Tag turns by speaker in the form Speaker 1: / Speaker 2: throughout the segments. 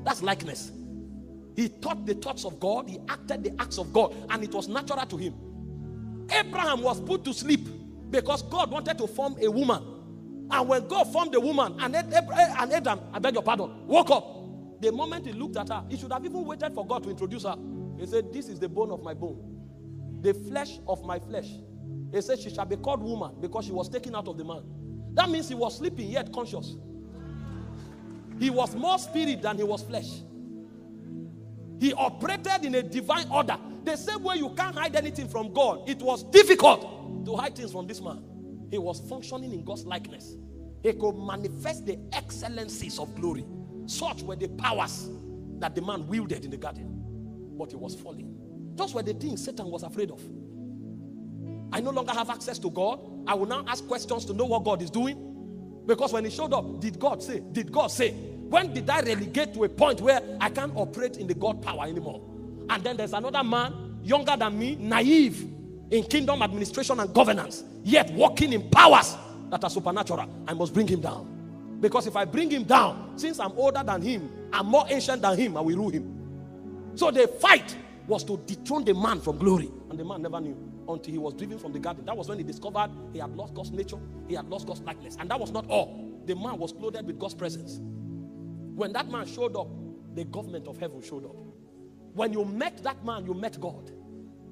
Speaker 1: That's likeness. He thought the thoughts of God, he acted the acts of God, and it was natural to him. Abraham was put to sleep because God wanted to form a woman. And when God formed the woman, and Adam, I beg your pardon, woke up, the moment he looked at her, he should have even waited for God to introduce her. He said, this is the bone of my bone, the flesh of my flesh. He said, she shall be called woman because she was taken out of the man. That means he was sleeping yet conscious. He was more spirit than he was flesh. He operated in a divine order. The same way you can't hide anything from God, it was difficult to hide things from this man. He was functioning in God's likeness. He could manifest the excellencies of glory. Such were the powers that the man wielded in the garden. But he was falling. Those were the things Satan was afraid of. I no longer have access to God. I will now ask questions to know what God is doing. Because when he showed up, did God say? Did God say? When did I relegate to a point where I can't operate in the God power anymore? And then there's another man, younger than me, naive in kingdom administration and governance, yet walking in powers that are supernatural. I must bring him down. Because if I bring him down, since I'm older than him, I'm more ancient than him, I will rule him. So the fight was to dethrone the man from glory. And the man never knew until he was driven from the garden. That was when he discovered he had lost God's nature, he had lost God's likeness. And that was not all. The man was clothed with God's presence. When that man showed up, the government of heaven showed up. When you met that man, you met God.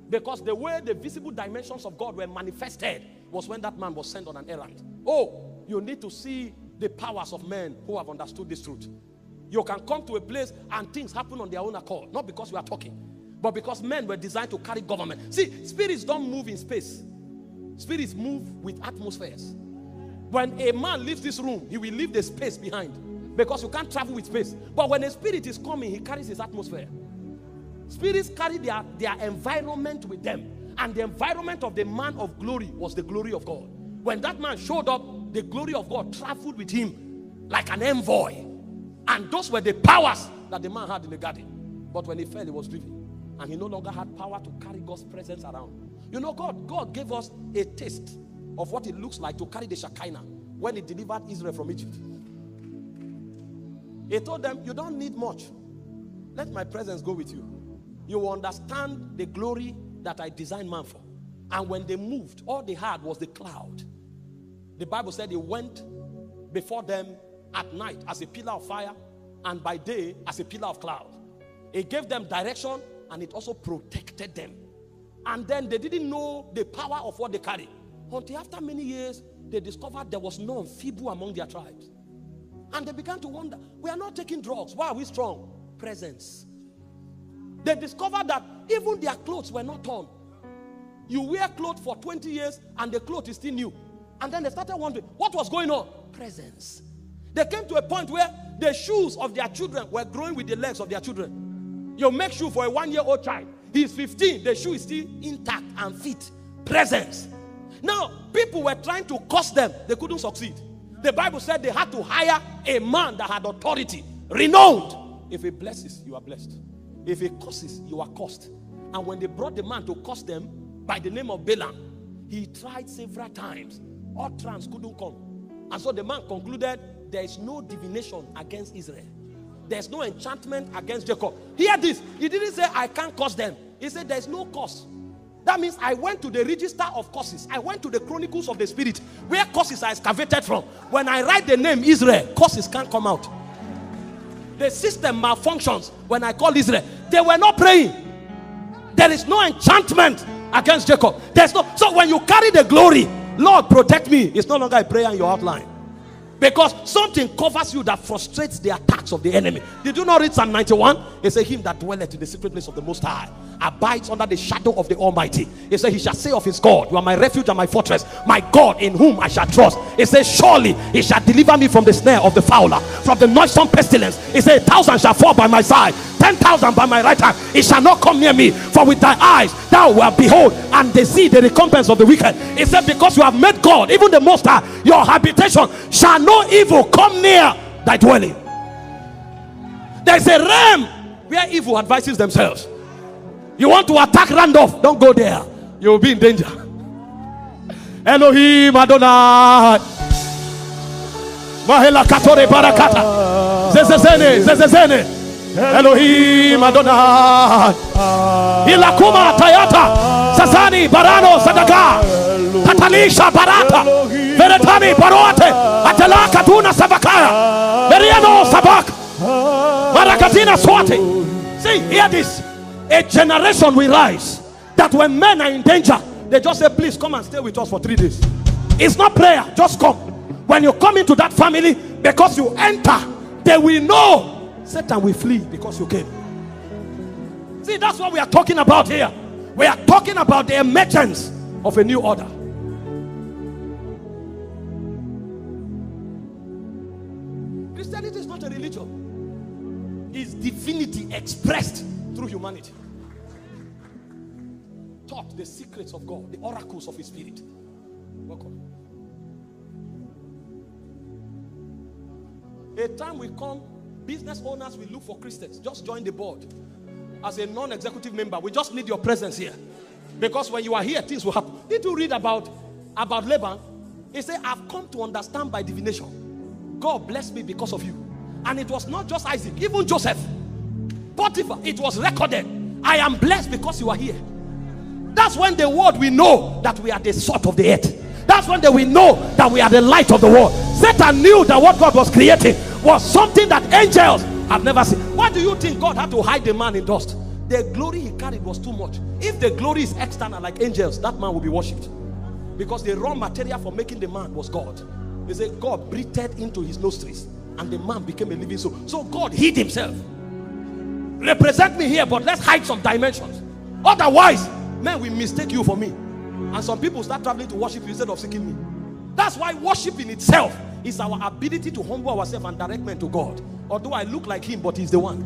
Speaker 1: Because the way the visible dimensions of God were manifested was when that man was sent on an errand. Oh, you need to see the powers of men who have understood this truth. You can come to a place and things happen on their own accord. Not because we are talking, but because men were designed to carry government. See, spirits don't move in space. Spirits move with atmospheres. When a man leaves this room, he will leave the space behind. Because you can't travel with space. But when a spirit is coming, he carries his atmosphere. Spirits carry their environment with them. And the environment of the man of glory was the glory of God. When that man showed up, the glory of God traveled with him like an envoy. And those were the powers that the man had in the garden. But when he fell, he was driven. And he no longer had power to carry God's presence around. You know, God gave us a taste of what it looks like to carry the Shekinah when he delivered Israel from Egypt. He told them, you don't need much. Let my presence go with you. You will understand the glory that I designed man for. And when they moved, all they had was the cloud. The Bible said he went before them at night as a pillar of fire and by day as a pillar of cloud. It gave them direction and it also protected them. And then they didn't know the power of what they carried. Until after many years, they discovered there was none feeble among their tribes. And they began to wonder, we are not taking drugs. Why are we strong? Presence. They discovered that even their clothes were not torn. You wear clothes for 20 years and the clothes is still new. And then they started wondering, what was going on? Presence. They came to a point where the shoes of their children were growing with the legs of their children. You make shoe for a 1-year-old child. He's 15. The shoe is still intact and fit. Presence. Now, people were trying to curse them. They couldn't succeed. The Bible said they had to hire a man that had authority, renowned. If he blesses, you are blessed. If he curses, you are cursed. And when they brought the man to curse them by the name of Balaam, he tried several times. Utterance couldn't come. And so the man concluded, there is no divination against Israel. There's no enchantment against Jacob. Hear this. He didn't say, I can't curse them. He said, there's no curse. That means I went to the register of curses. I went to the chronicles of the spirit where curses are excavated from. When I write the name Israel, curses can't come out. The system malfunctions when I call Israel. They were not praying. There is no enchantment against Jacob. There's no. So when you carry the glory, Lord protect me, it's no longer a prayer in your outline. Because something covers you that frustrates the attacks of the enemy. Did you not read Psalm 91? It says, him that dwelleth in the secret place of the Most High abides under the shadow of the Almighty. It says, he shall say of his God, you are my refuge and my fortress, my God in whom I shall trust. It says, surely he shall deliver me from the snare of the fowler, from the noisome pestilence. It says, 1,000 shall fall by my side, 10,000 by my right hand. It shall not come near me. For with thy eyes thou wilt behold and they see the recompense of the wicked. It said, because you have made God, even the Most High, your habitation, shall no evil come near thy dwelling. There is a realm where evil advises themselves. You want to attack Randolph, don't go there. You will be in danger. Elohim Adonai Mahela Katore Barakata Zezezene. Elohim Adonai. Ilakuma Tayata. Sazani Barano Sadaka. Katalisha Barata. Veretani Baroate. Atala Katuna Savakaya. Meriano Sabak. Marakatina Swati. See, hear this. A generation will rise that when men are in danger, they just say, please come and stay with us for 3 days. It's not prayer, just come. When you come into that family, because you enter, they will know Satan will flee because you came. See, that's what we are talking about here. We are talking about the emergence of a new order. Christianity is not a religion. It's divinity expressed through humanity. Taught the secrets of God, the oracles of His Spirit. Welcome. A time will come, business owners will look for Christians. Just join the board as a non-executive member. We just need your presence here, because when you are here, things will happen. Did you read about Laban? He said, I've come to understand by divination. God blessed me because of you. And it was not just Isaac, even Joseph, Potiphar. It was recorded. I am blessed because you are here. That's when the world will know that we are the salt of the earth. That's when they will know that we are the light of the world. Satan knew that what God was creating was something that angels have never seen. Why do you think God had to hide the man in dust? The glory he carried was too much. If the glory is external like angels, that man will be worshipped. Because the raw material for making the man was God. They say God breathed into his nostrils and the man became a living soul. So God hid himself. Represent me here, but let's hide some dimensions. Otherwise, men will mistake you for me. And some people start traveling to worship you instead of seeking me. That's why worship in itself is our ability to humble ourselves and direct men to God. Although I look like him, but he's the one.